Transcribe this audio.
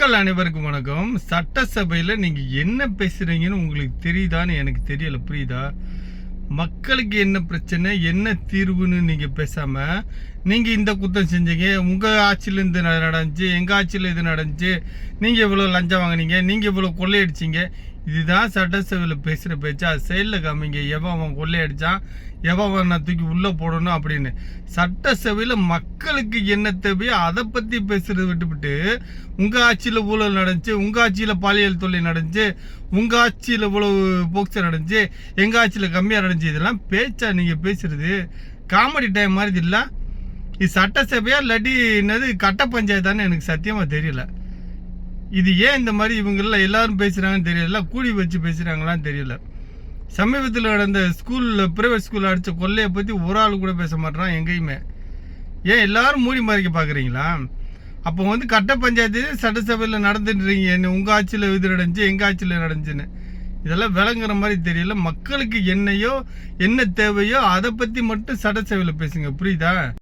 மக்கள் அனைவருக்கும் வணக்கம். சட்டசபையில் நீங்கள் என்ன பேசுகிறீங்கன்னு உங்களுக்கு தெரியுதான்னு எனக்கு தெரியல. புரியுதா? மக்களுக்கு என்ன பிரச்சனை, என்ன தீர்வுன்னு நீங்கள் பேசாமல் நீங்கள் இந்த குத்தம் செஞ்சீங்க, உங்கள் ஆட்சியில் இது நடந்துச்சு, எங்கள் ஆட்சியில் இது நடந்துச்சு, நீங்கள் இவ்வளோ லஞ்சம் வாங்கினீங்க, நீங்கள் இவ்வளோ கொள்ளையடிச்சிங்க, இதுதான் சட்டசபையில் பேசுகிற பேச்சு. அது செயலில் காமிங்க. எவன் அவன் கொள்ளையடிச்சான், எவன் நான் தூக்கி உள்ளே போடணும் அப்படின்னு. சட்டசபையில் மக்களுக்கு என்ன தேவையோ அதை பற்றி பேசுகிறத விட்டுவிட்டு, உங்கள் ஆட்சியில் ஊழல் நடந்துச்சு, உங்கள் ஆட்சியில் பாலியல் தொல்லை நடந்துச்சு, உங்கள் ஆட்சியில் இவ்வளோ போக்சோ நடந்துச்சு, எங்கள் ஆட்சியில் கம்மியாக நடந்துச்சு, இதெல்லாம் பேச்சா நீங்கள் பேசுகிறது? காமெடி டைம் மாதிரி இல்லை. இது சட்டசபையா இல்லாட்டி என்னது கட்ட பஞ்சாயத்தான்னு எனக்கு சத்தியமாக தெரியல. இது ஏன் இந்த மாதிரி இவங்கெல்லாம் எல்லாரும் பேசுகிறாங்கன்னு தெரியல, கூடி வச்சு பேசுகிறாங்களான்னு தெரியல. சமீபத்தில் நடந்த ஸ்கூலில் ப்ரைவேட் ஸ்கூலில் அடித்த கொள்ளையை பற்றி ஒரு ஆள் கூட பேச மாட்டேறான் எங்கேயுமே. ஏன் எல்லாரும் மூடி மறைக்க பார்க்குறீங்களா? அப்போ கட்ட பஞ்சாயத்து சட்டசபையில் நடந்துட்டுறீங்க, உங்கள் ஆட்சியில் இது நடந்துச்சு, எங்கள் ஆட்சியில் நடந்துச்சுன்னு. இதெல்லாம் விளங்குற மாதிரி தெரியல. மக்களுக்கு என்னையோ என்ன தேவையோ அதை பற்றி மட்டும் சட்டசபையில் பேசுங்க. புரியுதா?